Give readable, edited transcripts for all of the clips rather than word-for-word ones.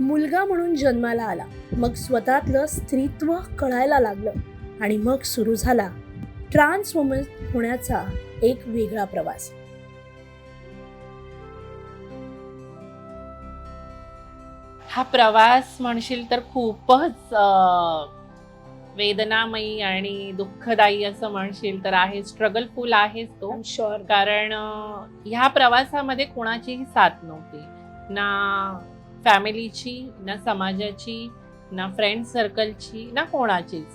मुलगा म्हणून जन्माला आला, मग स्वतःतलं स्त्रीत्व कळायला लागलं आणि मग सुरू झाला ट्रान्स वुमन होण्याचा एक वेगळा प्रवास. हा प्रवास म्हणशील तर खूपच वेदनामयी आणि दुःखदायी असं म्हणशील तर आहे. स्ट्रगलफुल आहेच तो. शुअर. कारण ह्या प्रवासामध्ये कोणाचीही साथ नव्हती. ना फॅमिलीची, ना समाजाची, ना फ्रेंड सर्कलची, ना कोणाचीच.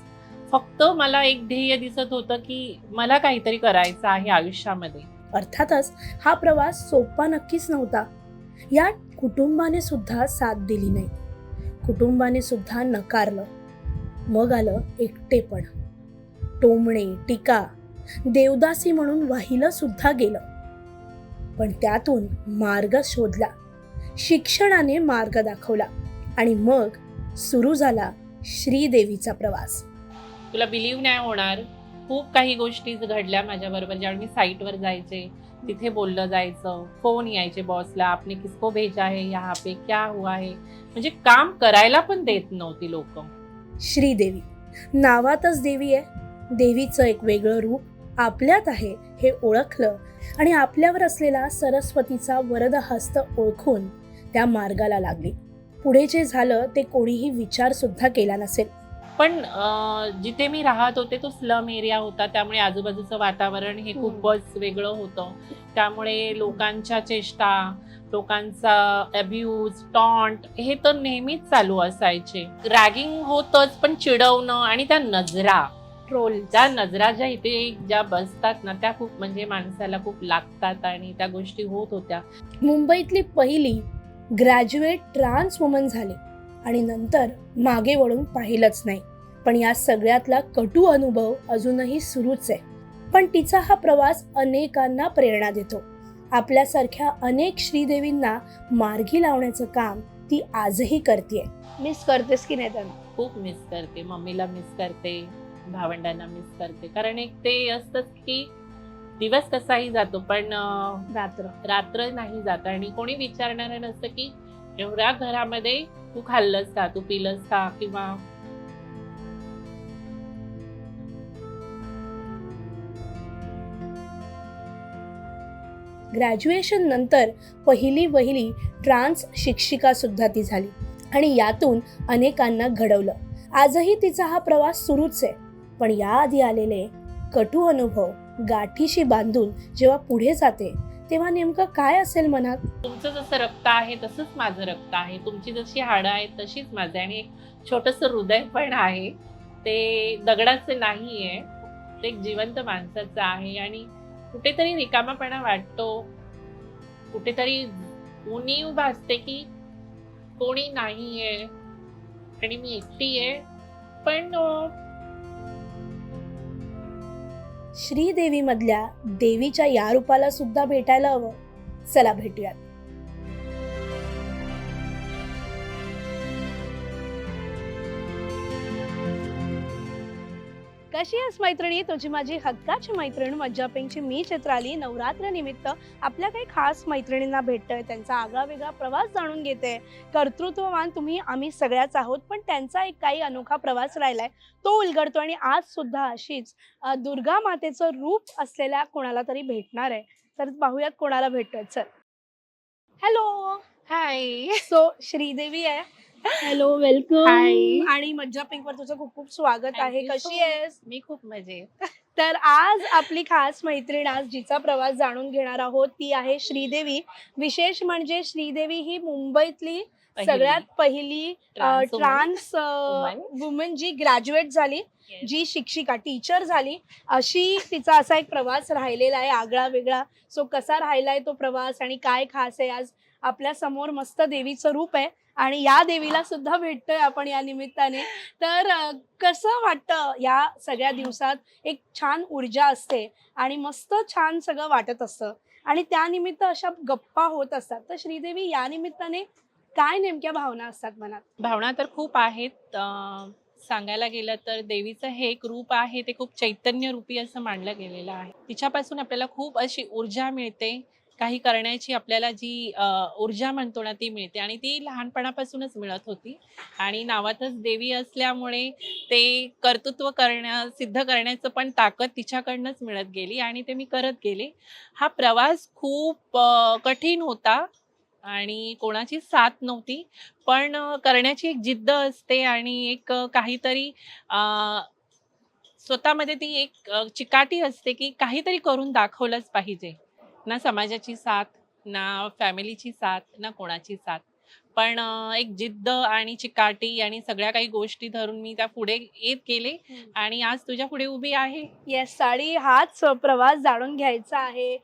फक्त मला एक ध्येय दिसत होतं की मला काहीतरी करायचं आहे आयुष्यामध्ये. अर्थातच हा प्रवास सोपा नक्कीच नव्हता. या कुटुंबाने सुद्धा साथ दिली नाही, कुटुंबाने सुद्धा नकारलं. मग आलं एकटेपण, टोमणे, टीका, देवदासी म्हणून वाहिलं सुद्धा गेलं. पण त्यातून मार्ग शोधला, शिक्षणाने मार्ग दाखवला आणि मग सुरू झाला श्रीदेवीचा प्रवास. तुला बिलीव्ह नाही होणार, खूप काही गोष्टी घडल्या माझ्याबरोबर. ज्यावेळी मी साईटवर जायचे, तिथे बोललं जायचं, फोन यायचे बॉसला, आपने किसको भेजा है यहाँ पे, क्या हुआ है, म्हणजे काम करायला पण देत नव्हती लोक. श्रीदेवी नावातच देवी आहे. देवीचं एक वेगळं रूप आपल्यात आहे हे ओळखलं आणि आपल्यावर असलेला सरस्वतीचा वरद हस्त ओळखून त्या मार्गाला लागली. पुढे जे झालं ते कोणीही विचार सुद्धा केला नसेल. पण जिथे मी राहत होते तो स्लम एरिया होता, त्यामुळे आजूबाजूचं वातावरण हे खूपच वेगळं होतं. त्यामुळे लोकांच्या चेष्टा, लोकांचा अब्यूज, टॉन्ट हे तर नेहमीच चालू असायचे. रॅगिंग होतच, पण चिडवणं आणि त्या नजरा, ट्रोल, त्या नजरा ज्या इथे ज्या बसतात ना, त्या खूप म्हणजे माणसाला खूप लागतात आणि त्या गोष्टी होत होत्या. मुंबईतली पहिली ग्रॅज्युएट ट्रान्स वुमन झाली आणि नंतर मागे वळून पाहिलंच नाही. पण या सगळ्यातला कटू अनुभव अजूनही सुरूच आहे. पण तिचा हा प्रवास अनेकांना प्रेरणा देतो. आपल्यासारख्या अनेक श्रीदेवींना मार्गी लावण्याचं काम ती आजही करते. मिस करतेस की नाही त्यांना? खूप मिस करते. मम्मीला मिस करते, भावंडांना मिस करते. कारण एक ते असतंच की दिवस कसाही जातो, पण रात्र नाही जात. आणि कोणी विचारणारं नसतं की एवढ्या घरामध्ये तू खाल्लंस का, तू पिलंस का, किंवा ग्रॅज्युएशन नंतर पहिली वहिली ट्रान्स शिक्षिका सुद्धा ती झाली आणि यातून अनेकांना घडवलं. आजही तिचा हा प्रवास सुरूच आहे. पण याआधी आलेले कटू अनुभव गाठीशी बांधून जेव्हा पुढे जाते तेव्हा नेमकं काय असेल मनात? तुमचं जसं रक्त आहे तसंच माझं रक्त आहे, तुमची जशी हाडं आहेत तशीच माझं, आणि एक छोटंसं हृदय पण आहे. ते दगडाचं नाहीये, ते एक जिवंत माणसाचं आहे. आणि कुठेतरी रिकामापणा वाटतो, कुठेतरी उणीव भासते की कोणी नाहीये आणि मी एकटी आहे. पण श्रीदेवी मधल्या देवीच्या या रूपाला सुद्धा भेटायला हवं. चला भेटूयात. कशी आहेस मैत्रिणी? तुझी माझी हक्काची मैत्रीण मज्जा पिंकची मी चित्राली नवरात्र निमित्त आपल्या काही खास मैत्रिणींना भेटतोय, त्यांचा आगळा वेगळा प्रवास जाणून घेते. कर्तृत्ववान तुम्ही आम्ही सगळ्याच आहोत, पण त्यांचा एक काही अनोखा प्रवास राहिलाय तो उलगडतो. आणि आज सुद्धा अशीच दुर्गा मातेचं रूप असलेल्या कोणाला तरी भेटणार आहे. तर पाहूयात कोणाला भेटतोय. चल. हॅलो. हाय. सो श्रीदेवी आहे. Hello, welcome. हाय. आणि मज्जा पिंक वर तुझं खूप खूप स्वागत आहे. कशी आहेस? मी खूप मजेत. तर आज आपली खास मैत्रीण, आज जिचा प्रवास जाणून घेणार आहोत ती आहे श्रीदेवी. विशेष म्हणजे श्रीदेवी ही मुंबईतली सगळ्यात पहिली ट्रान्स वुमन जी ग्रॅज्युएट झाली, जी शिक्षिका, टीचर झाली. अशी तिचा असा एक प्रवास राहिलेला आहे आगळा वेगळा. सो कसा राहिलाय तो प्रवास आणि काय खास आहे, आज आपल्या समोर मस्त देवीचं रूप आहे आणि या देवीला सुद्धा भेटतोय आपण या निमित्ताने. तर कसं वाटतं या सगळ्या दिवसात? एक छान ऊर्जा असते आणि मस्त छान सगळं वाटत असतं आणि त्यानिमित्त अशा गप्पा होत असतात. तर श्रीदेवी, या निमित्ताने काय नेमक्या भावना असतात मनात? भावना तर खूप आहेत. सांगायला गेलं तर देवीचं हे एक रूप आहे, ते खूप चैतन्य रूपी असं मानलं गेलेलं आहे. तिच्यापासून आपल्याला खूप अशी ऊर्जा मिळते काही करण्याची आपल्याला जी ऊर्जा म्हणतो ना ती मिळते आणि ती लहानपणापासूनच मिळत होती. आणि नावातच देवी असल्यामुळे ते कर्तृत्व सिद्ध करण्याचं पण ताकद तिच्याकडनंच मिळत गेली आणि ते मी करत गेले. हा प्रवास खूप कठीण होता आणि कोणाची साथ नव्हती. पण करण्याची एक जिद्द असते आणि एक काहीतरी अ, स्वतःमध्ये ती एक चिकाटी असते, की काहीतरी करून दाखवलंच पाहिजे. ना समाजाची साथ, ना फॅमिलीची साथ, ना कोणाची साथ. पण एक जिद्द आणि चिकाटी आणि सगळ्या काही गोष्टी धरून मी त्या पुढे येत गेले आणि आज तुझ्या पुढे उभी आहे. येस, आणि हाच प्रवास जाणून घ्यायचा आहे.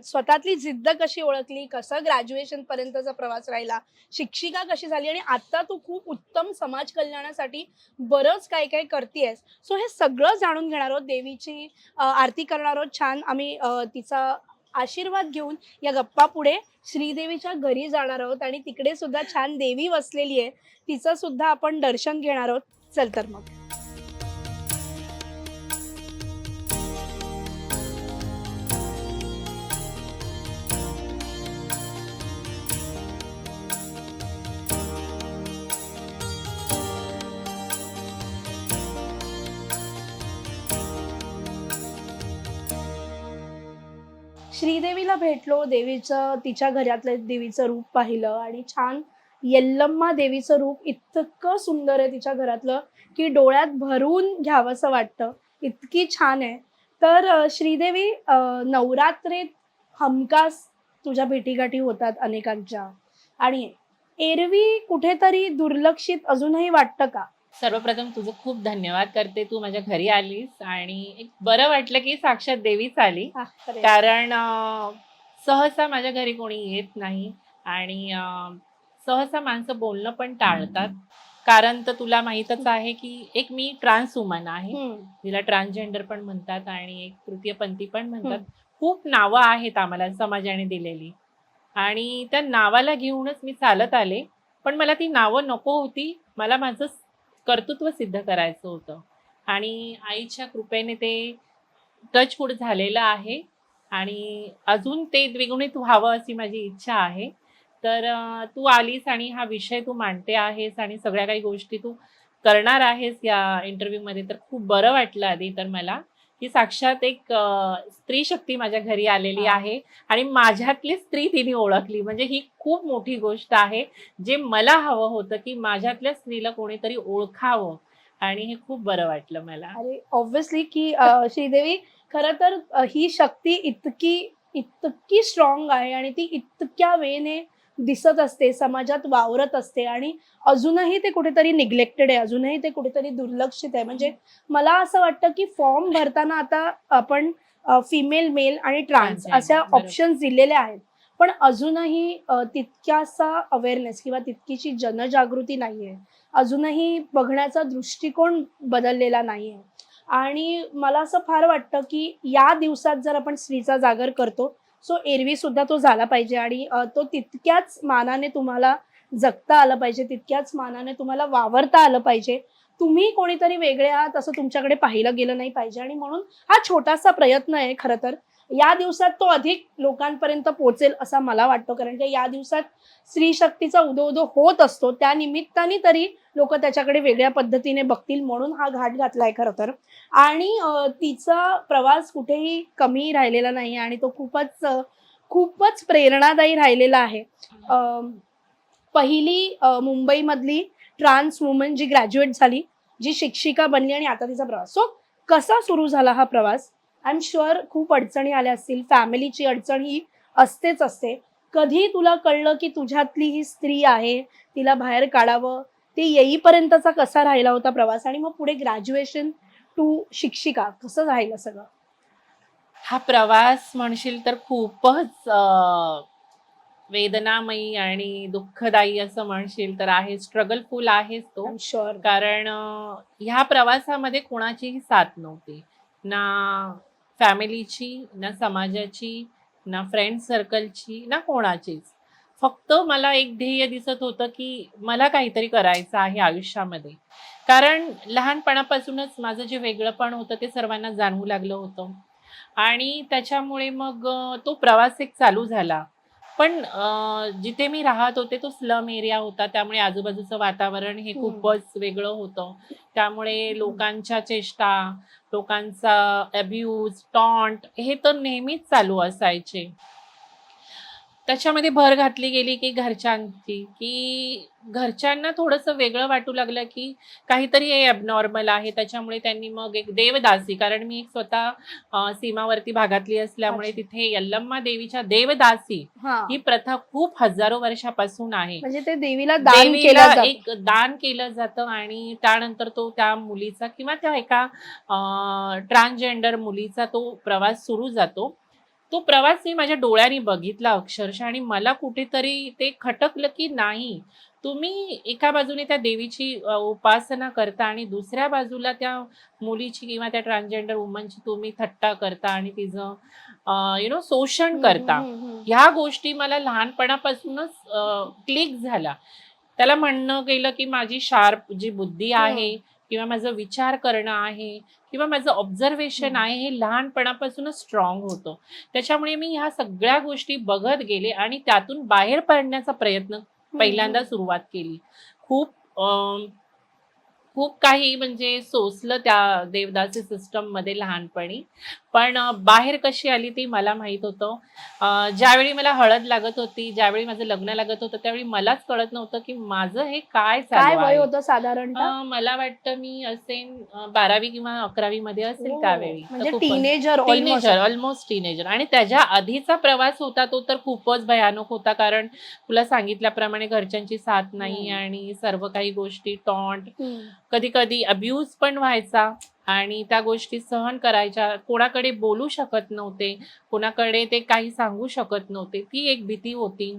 स्वतःतली जिद्द कशी ओळखली, कसं ग्रॅज्युएशन पर्यंतचा प्रवास राहिला, शिक्षिका कशी झाली आणि आता तू खूप उत्तम समाज कल्याणासाठी बरंच काय काय करतेयस. सो हे सगळं जाणून घेणार आहोत. देवीची आरती करणार आहोत. छान आम्ही तिचा आशीर्वाद घेऊन या गप्पा पुढे श्रीदेवीच्या घरी जाणार आहोत आणि तिकडे सुद्धा छान देवी वसलेली आहे. तिचं सुद्धा आपण दर्शन घेणार आहोत. चल तर मग. श्रीदेवीला भेटलो, देवीचं तिच्या घरातलं देवीचं रूप पाहिलं आणि छान यल्लम्मा देवीचं रूप इतकं सुंदर आहे तिच्या घरातलं, की डोळ्यात भरून घ्यावंसं वाटतं. इतकी छान आहे. तर श्रीदेवी, नवरात्रीत हमखास तुझ्या भेटीगाठी होतात अनेकांच्या आणि एरवी कुठेतरी दुर्लक्षित अजूनही वाटतं का? सर्वप्रथम तुझं खूप धन्यवाद करते. तू माझ्या घरी आलीस आणि एक बरं वाटलं, की साक्षात देवीच आली. खरंय. कारण सहसा माझ्या घरी कोणी येत नाही आणि सहसा माणसं बोलणं पण टाळतात. कारण तर तुला माहीतच आहे, की एक मी ट्रान्स वुमन आहे. हम्म. तिला ट्रान्सजेंडर पण म्हणतात आणि एक तृतीयपंथी पण म्हणतात. हं. खूप नावं आहेत आम्हाला समाजाने दिलेली आणि त्या नावाला घेऊनच मी चालत आले. पण मला ती नावं नको होती. मला माझं कर्तृत्व सिद्ध करायचं होतं आणि आईच्या कृपेने ते टचवूड झालेलं आहे आणि अजून ते द्विगुणित व्हावं अशी माझी इच्छा आहे. तर तू आलीस आणि हा विषय तू मांडते आहेस आणि सगळ्या काही गोष्टी तू करणार आहेस या इंटरव्ह्यूमध्ये, तर खूप बरं वाटलं आधी तर मला, की साक्षात एक स्त्री शक्ती माझ्या घरी आलेली हां. आहे आणि माझ्यातली स्त्री तिने ओळखली. म्हणजे ही खूप मोठी गोष्ट आहे. जे मला हवं होतं, की माझ्यातल्या स्त्रीला कोणीतरी ओळखावं आणि हे खूप बरं वाटलं मला. अरे ऑब्व्हियसली की श्रीदेवी, खरं तर ही शक्ती इतकी इतकी स्ट्रॉंग आहे आणि ती इतक्या वेने दिसत असते, समाजात वावरत असते आणि अजूनही ते कुठेतरी निग्लेक्टेड आहे, अजूनही ते कुठेतरी दुर्लक्षित आहे. म्हणजे मला असं वाटतं की फॉर्म भरताना आता आपण फिमेल, मेल आणि ट्रान्स Transgender, अशा बरोबर. ऑप्शन्स दिलेले आहेत. पण अजूनही तितक्यासा अवेअरनेस किंवा तितकीशी जनजागृती नाहीये. अजूनही बघण्याचा दृष्टिकोन बदललेला नाहीये. आणि मला असं फार वाटतं, की या दिवसात जर आपण स्त्रीचा जागर करतो, सो एरवी सुद्धा तो झाला पाहिजे आणि तो तितक्याच मानाने तुम्हाला जगता आलं पाहिजे, तितक्याच मानाने तुम्हाला वावरता आलं पाहिजे. तुम्ही कोणीतरी वेगळे आहात असं तुमच्याकडे पाहिलं गेलं नाही पाहिजे आणि म्हणून हा छोटासा प्रयत्न आहे खरं तर. या दिवसात तो अधिक लोकांपर्यंत पोहोचेल असा मला वाटतो. कारण की या दिवसात स्त्री शक्तीचा उदो-उदो होत असतो. त्या निमित्ताने तरी लोकं त्याच्याकडे वेगळ्या पद्धतीने बघतील म्हणून हा घाट घातलाय खरं तर. आणि तिचा प्रवास कुठेही कमी राहिलेला नाही आणि तो खूपच प्रेरणादायी राहिलेला आहे. अ, पहिली मुंबईमधली ट्रान्स वुमन जी ग्रॅज्युएट झाली, जी शिक्षिका बनली आणि आता तिचा प्रवास. सो कसा सुरू झाला हा प्रवास? आय एम शुअर खूप अडचणी आल्या असतील. फॅमिलीची अडचण ही असतेच असते. कधी तुला कळलं की तुझ्यातली ही स्त्री आहे, तिला बाहेर काढावं? ते येईपर्यंतचा कसा राहिला होता प्रवास आणि मग पुढे ग्रॅज्युएशन टू शिक्षिका कसं राहिलं सगळं? हा प्रवास म्हणशील तर खूपच वेदनामयी आणि दुःखदायी असं म्हणशील तर आहे. स्ट्रगलफुल आहेच तो. I am sure. कारण ह्या प्रवासामध्ये कोणाचीही साथ नव्हती. ना फॅमिलीची, ना समाजाची, ना फ्रेंड सर्कलची, ना कोणाचीच. फक्त मला एक ध्येय दिसत होतं, की मला काहीतरी करायचं आहे आयुष्यामध्ये. कारण लहानपणापासूनच माझं जे वेगळंपण होतं ते सर्वांना जाणवू लागलं होतं. आणि त्याच्यामुळे मग तो प्रवास एक चालू झाला. पण जिथे मी राहत होते तो स्लम एरिया होता, त्यामुळे आजूबाजूचं वातावरण हे खूपच वेगळं होतं. त्यामुळे लोकांच्या चेष्टा, लोकांचा अब्यूज, टॉन्ट हे तर नेहमीच चालू असायचे. त्याच्यामध्ये भर घातली गेली की घरच्यांची, की घरच्यांना थोडंसं वेगळं वाटू लागलं, की काहीतरी हे ॲबनॉर्मल आहे. त्याच्यामुळे त्यांनी मग एक देवदासी, कारण मी एक स्वतः सीमावर्ती भागातली असल्यामुळे अच्छा. तिथे यल्लम्मा देवीच्या देवदासी हा, ही प्रथा खूप हजारो वर्षापासून आहे. म्हणजे ते देवीला दान केलं देवीला जातं. एक दान केलं जातं आणि त्यानंतर तो त्या मुलीचा किंवा त्या एका ट्रान्सजेंडर मुलीचा तो प्रवास सुरू जातो. तो प्रवास मी माझ्या डोळ्यांनी बघितला अक्षरशः आणि मला कुठेतरी ते खटकलं, की नाही, तुम्ही एका बाजूने त्या देवीची उपासना करता आणि दुसऱ्या बाजूला त्या मुलीची किंवा त्या ट्रान्सजेंडर वुमनची तुम्ही थट्टा करता आणि तिचं शोषण करता. ह्या गोष्टी मला लहानपणापासूनच क्लिक झाला. त्याला म्हणणं गेलं, की माझी शार्प जी बुद्धी आहे किंवा माझं विचार करणं आहे किंवा माझं ऑब्झर्वेशन आहे हे लहानपणापासूनच स्ट्रॉंग होतं. त्याच्यामुळे मी ह्या सगळ्या गोष्टी बघत गेले आणि त्यातून बाहेर पडण्याचा प्रयत्न पहिल्यांदा सुरुवात केली. खूप खूप काही म्हणजे सोसलं त्या देवदासी सिस्टममध्ये लहानपणी. पण बाहेर कशी आली ती मला माहीत होतं. ज्यावेळी मला हळद लागत होती, ज्यावेळी माझं लग्न लागत होतं, त्यावेळी मलाच कळत नव्हतं, की माझं हे काय काय चालू वय आहे. होतं साधारणतः? मला वाटतं मी असेन 12वी किंवा 11वी मध्ये असेल त्यावेळी. तर म्हणजे खूपच teenager almost. Teenager, almost teenager. आणि त्याच्या आधीचा प्रवास होता तो तर खूपच भयानक होता. कारण तुला सांगितल्याप्रमाणे घरच्यांची साथ नाही आणि सर्व काही गोष्टी टॉन्ट, कधी-कधी अब्यूज पण व्हायचा आणि त्या गोष्टी सहन करायच्या. कोणाकडे बोलू शकत नव्हते, कोणाकडे ते काही सांगू शकत नव्हते. ती एक भीती होती.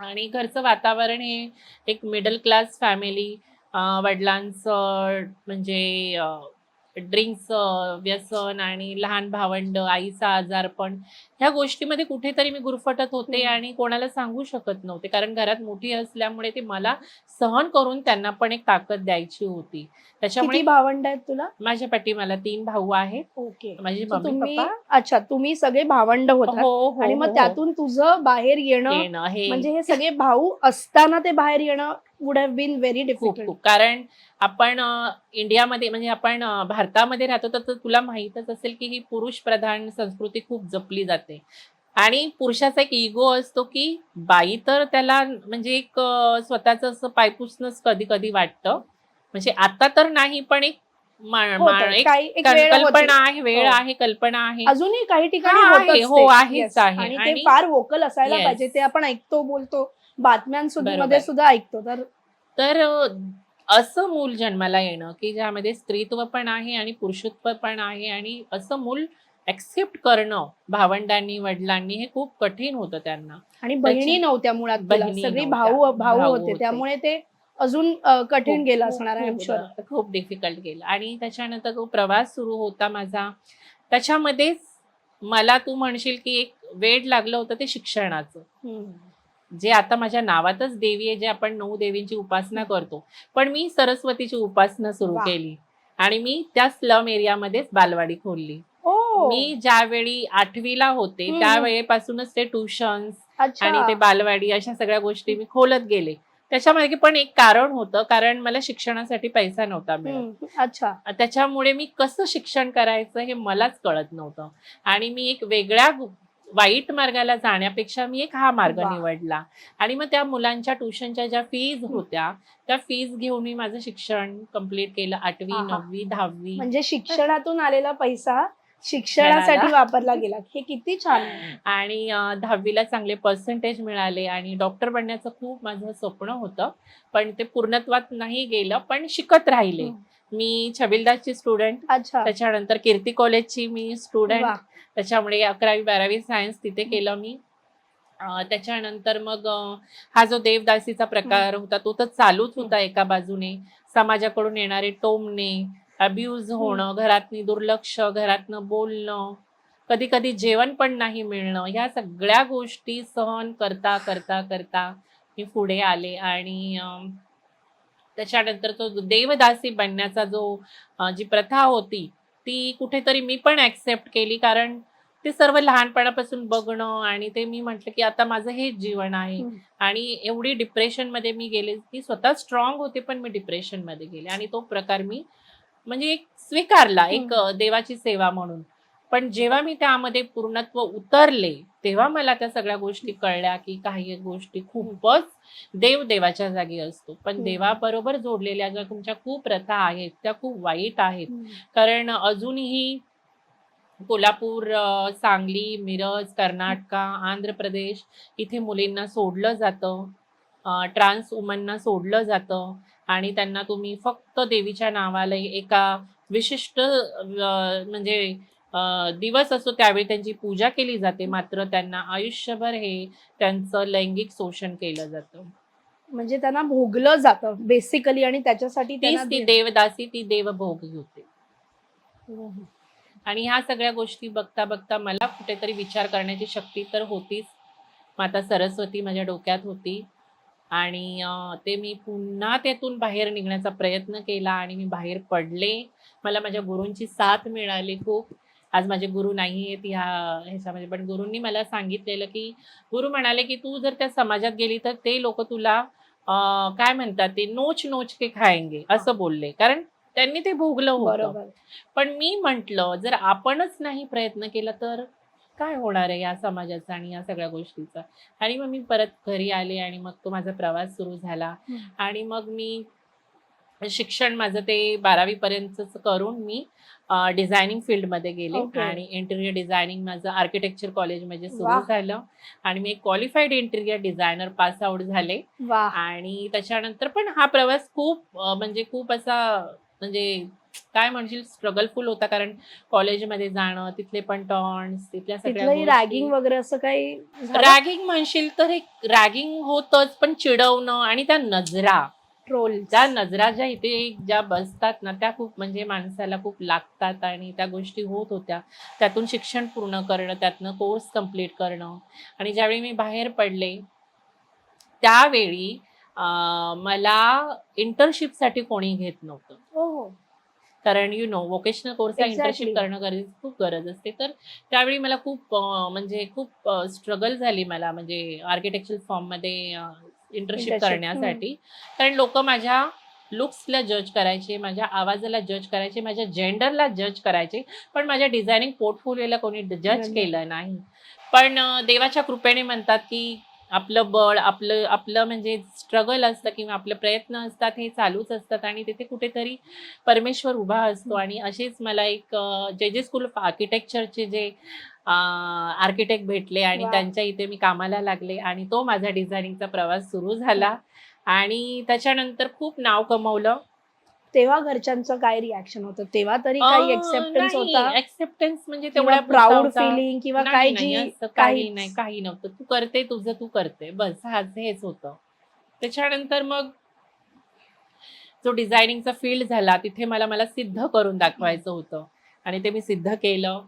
आणि घरचं वातावरण हे एक मिडल क्लास फॅमिली, वडिलांचं म्हणजे ड्रिंक्स, व्यसन आणि लहान भावंड, आईचा आजारपण, ह्या गोष्टीमध्ये कुठेतरी मी गुरफटत होते आणि कोणाला सांगू शकत नव्हते. कारण घरात मोठी असल्यामुळे ते मला सहन करून त्यांना पण एक ताकद द्यायची होती. त्याच्यामुळे किती भावंड आहेत तुला? माझ्या पाठी मला 3 भाऊ आहेत. ओके. माझे सो मम्मी तुम्ही, पप्पा. अच्छा, तुम्ही सगळे भावंड होतात हो, हो, आणि हो, मग हो. त्यातून तुझं बाहेर येणं, येणं हे म्हणजे हे सगळे भाऊ असताना ते बाहेर येणं वुड हॅव बीन व्हेरी खूप डिफिकल्ट. खूप. कारण आपण इंडियामध्ये म्हणजे आपण भारतामध्ये राहतो तर तुला माहीतच असेल, की ही पुरुष प्रधान संस्कृती खूप जपली जाते. आणि पुरुषाचा एक इगो असतो, की बाई तर त्याला म्हणजे एक स्वतःचं असं पायपुसणंच कधी-कधी वाटतं. म्हणजे आता तर नाही, पण एक मा मा होतं. एक काही एक वेळ होती. कल्पना आहे, वेळ हो. आहे, कल्पना आहे. अजूनही काही ठिकाणी हां, आहे. होतच हो, ते. आहेच येस. आहे. आणि ते आणि फार व्होकल असायला येस. पाहिजे. ते आपण ऐकतो, बोलतो, बातम्यांमध्ये बरोबर. सुद्धा ऐकतो. तर तर असं मूल जन्माला येणं, की ज्यामध्ये स्त्रीत्व पण आहे आणि पुरुषत्व पण आहे आणि असं मूल ॲक्सेप्ट करणं भावंडांनी, वडिलांनी हे खूप कठीण होतं त्यांना. आणि त्याच्या बहिणी नव्हत्या मुळात तुला. बहिणी सगळी नव्हत्या, भाऊ भाऊ भाऊ होते. होते. त्यामुळे ते अजून कठीण खूप, गेलं खूप, असणार आहे, आय एम खूप शुअर. खूप डिफिकल्ट गेलं आणि त्याच्यानंतर तो प्रवास सुरू होता माझा. त्याच्यामध्येच मला तू म्हणशील, की एक वेड लागलं होतं ते शिक्षणाचं. जे आता माझ्या नावातच देवी आहे, जे आपण 9 देवींची उपासना करतो. पण मी सरस्वतीची उपासना सुरू वाह! केली आणि मी त्या स्लम एरियामध्येच बालवाडी खोलली. ओह! मी ज्यावेळी 8वी होते, त्यावेळेपासूनच ते ट्युशन्स अच्छा. आणि ते बालवाडी अशा सगळ्या गोष्टी मी खोलत गेले. त्याच्यामागे पण एक कारण होतं, कारण मला शिक्षणासाठी पैसा नव्हता मिळत. अच्छा. त्याच्यामुळे मी कसं शिक्षण करायचं हे मलाच कळत नव्हतं आणि मी एक वेगळ्या वाईट मार्गाला जाण्यापेक्षा मी एक हा मार्ग वाह! निवडला आणि मग त्या मुलांच्या ट्युशनच्या ज्या फीज होत्या, त्या फीज घेऊन मी माझं शिक्षण कंप्लीट केलं. 8वी, आहा! 9वी, 10वी म्हणजे शिक्षणातून आलेला पैसा शिक्षणाला. शिक्षणासाठी वापरला गेला. हे किती छान आहे. आणि 10वीला चांगले पर्सेंटेज मिळाले आणि डॉक्टर बनण्याचं खूप माझं स्वप्न होतं. पण ते पूर्णत्वात नाही गेलं, पण शिकत राहिले. मी छबिलदासची स्टुडंट, अच्छा. त्याच्यानंतर कीर्ती कॉलेजची मी स्टुडंट. वाह! त्याच्यामुळे 11वी, 12वी सायन्स तिथे केलं मी. त्याच्यानंतर मग हा जो देवदासीचा प्रकार होता तो तर चालूच होता एका बाजूने. समाजाकडून येणारे टोमणे, अब्यूज होणं, घरातनी दुर्लक्ष, घरातनं बोलणं, कधी-कधी जेवण पण नाही मिळणं. ह्या सगळ्या गोष्टी सहन करता, करता, करता मी पुढे आले आणि त्याच्यानंतर तो देवदासी बनण्याचा जी प्रथा होती, ती कुठेतरी मी पण ऍक्सेप्ट केली, कारण ते सर्व लहानपणापासून बघणं आणि ते मी म्हटलं की आता माझं हेच जीवन आहे. आणि एवढी डिप्रेशनमध्ये मी गेले, की स्वतः स्ट्रॉंग होते पण मी डिप्रेशनमध्ये गेले आणि तो प्रकार मी म्हणजे एक स्वीकारला, एक देवाची सेवा म्हणून. पण जेव्हा मी त्यामध्ये पूर्णत्व उतरले, तेव्हा मला त्या सगळ्या गोष्टी कळल्या, की काही गोष्टी खूपच देव देवाच्या जागी असतो. पण देवाबरोबर जोडलेल्या ज्या तुमच्या कुप्रथा आहेत, त्या खूप वाईट आहेत. कारण अजूनही कोल्हापूर, सांगली, मिरज, कर्नाटका, आंध्र प्रदेश इथे मुलींना सोडलं जातं. ट्रान्स वुमनना सोडलं जातं आणि त्यांना तुम्ही फक्त देवीच्या नावाला एका विशिष्ट म्हणजे दिवस असतो त्यावेळी त्यांची पूजा केली जाते, मात्र त्यांना आयुष्यभर हे त्यांचं लैंगिक शोषण केलं जातं. म्हणजे त्यांना भोगलं जातं बेसिकली आणि त्याच्यासाठी त्यांना तीच ती देवदासी, ती देवभोगी होते. आणि ह्या सगळ्या गोष्टी बघता बघता मला कुठेतरी विचार करण्याची शक्ती तर होतीच. माता सरस्वती माझ्या डोक्यात होती आणि ते मी पुन्हा त्यातून बाहेर निघण्याचा प्रयत्न केला आणि मी बाहेर पडले. मला माझ्या गुरूंची साथ मिळाली खूप. आज माझे गुरु नाही आहेत ह्याच्यामध्ये, पण गुरूंनी मला सांगितलेलं, की गुरु म्हणाले, की "तू जर त्या समाजात गेली तर ते लोकं तुला काय म्हणतात ते नोच नोच के खाएंगे" असं बोलले. कारण त्यांनी ते भोगलं होतं. बरोबर. पण मी म्हटलं, जर आपणच नाही प्रयत्न केला तर काय होणार आहे या समाजाचा आणि या सगळ्या गोष्टीचा. आणि मग मी परत घरी आले आणि मग तो माझा प्रवास सुरू झाला. आणि मग मी शिक्षण माझं ते 12वी पर्यंतच करून मी डिझायनिंग फील्डमध्ये गेले. ओके. आणि इंटिरियर डिझायनिंग माझं आर्किटेक्चर कॉलेजमध्ये सुरू वाह! झालं आणि मी एक qualified interior designer pass out झाले. वाह! आणि त्याच्यानंतर पण हा प्रवास खूप म्हणजे खूप असा म्हणजे काय म्हणशील स्ट्रगलफुल होता, कारण कॉलेजमध्ये जाणं, तिथले पण टॉन्ट्स, तिथल्या सगळ्या तिथलंही गोष्टी. रॅगिंग वगैरे असं काही झालं? रॅगिंग म्हणशील तर एक रॅगिंग होतच, पण चिडवणं आणि त्या ट्रोल्स. नजरा ज्या इथे ज्या बसतात ना, त्या खूप म्हणजे माणसाला खूप लागतात आणि त्या गोष्टी होत होत्या. त्यातून शिक्षण पूर्ण करणं, त्यातनं कोर्स कंप्लीट करणं. आणि ज्यावेळी मी बाहेर पडले, त्यावेळी मला इंटर्नशिपसाठी कोणी घेत नव्हतं. हो. कारण व्होकेशनल कोर्सला इंटर्नशिप एक्झॅक्टली. करणं खूप गरज असते. तर त्यावेळी मला खूप म्हणजे खूप स्ट्रगल झाली मला, म्हणजे आर्किटेक्चर फॉर्ममध्ये इंटर्नशिप इंटर्नशिप. करण्यासाठी. कारण लोकं माझ्या लुक्सला जज करायचे, माझ्या आवाजाला जज करायचे, माझ्या जेंडरला जज करायचे, पण माझ्या डिझायनिंग पोर्टफोलिओला कोणी जज केलं नाही. पण देवाच्या कृपेने म्हणतात, की आपलं बळ, आपलं आपलं म्हणजे स्ट्रगल असतं किंवा आपले प्रयत्न असतात, हे चालूच असतात आणि तिथे कुठेतरी परमेश्वर उभा असतो. आणि असेच मला एक जे स्कूल ऑफ आर्किटेक्चरचे जे आर्किटेक्ट भेटले आणि वाह! त्यांच्या इथे मी कामाला लागले आणि तो माझा डिझायनिंगचा प्रवास सुरू झाला. आणि त्याच्यानंतर खूप नाव कमवलं. तेव्हा घरच्यांचं काय रिएक्शन होतं? तेव्हा तरी काही एक्सेप्टन्स नाही, होता एक्सेप्टन्स म्हणजे किंवा तेवढ्या पुरता प्राउड होता. फीलिंग किंवा नाही, काय नाही, जी असं काही काहीच? नाही, काही नव्हतं. तू करते तुझं तू करते, बस हेच होतं. त्याच्यानंतर मग जो डिझायनिंगचा फील्ड झाला, तिथे मला मला सिद्ध करून दाखवायचं होतं आणि ते मी सिद्ध केलं.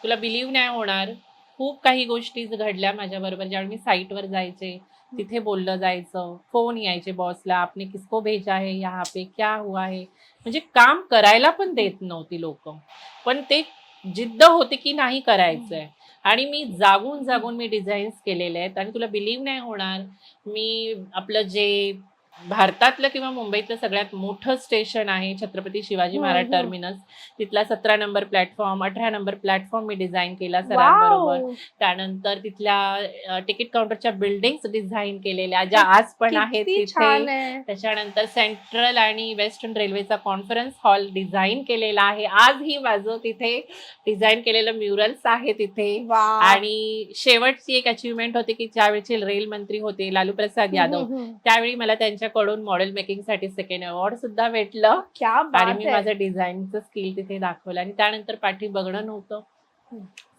तुला बिलीव्ह नाही होणार, खूप काही गोष्टी घडल्या माझ्याबरोबर. ज्यावेळी मी साईटवर जायचे, तिथे बोललं जायचं, फोन यायचे बॉसला, "आपने किसको भेजा है यहाँ पे? क्या हुआ है?" म्हणजे काम करायला पण देत नव्हती लोकं. पण ते जिद्द होती की नाही करायचंय. आणि मी जागून, जागून मी डिझाईन्स केलेले आहेत आणि तुला बिलीव्ह नाही होणार, मी आपलं जे भारतातलं किंवा मुंबईतलं सगळ्यात मोठं स्टेशन आहे छत्रपती शिवाजी महाराज टर्मिनस, तिथला 17 नंबर प्लॅटफॉर्म, 18 नंबर प्लॅटफॉर्म मी डिझाईन केला सरांबरोबर. वॉव! त्यानंतर तिथल्या तिकीट काउंटरच्या बिल्डिंग्स डिझाईन केलेल्या, ज्या आज पण आहेत किती तिथे. छान आहे. त्याच्यानंतर सेंट्रल आणि वेस्टर्न रेल्वेचा कॉन्फरन्स हॉल डिझाईन केलेला आहे. आजही माझं तिथे डिझाईन केलेलं म्युरल्स आहे तिथे. वाह! आणि शेवटची एक अचीव्हमेंट होती, की ज्यावेळेचे रेल मंत्री होते लालू प्रसाद यादव, त्यावेळी मला त्यांच्याकडून मॉडेल मेकिंगसाठी सेकंड अवॉर्ड सुद्धा भेटलं. क्या आणि बात मी है! माझं डिझाईनचं स्किल तिथे दाखवलं आणि त्यानंतर पाठी बघणं नव्हतं.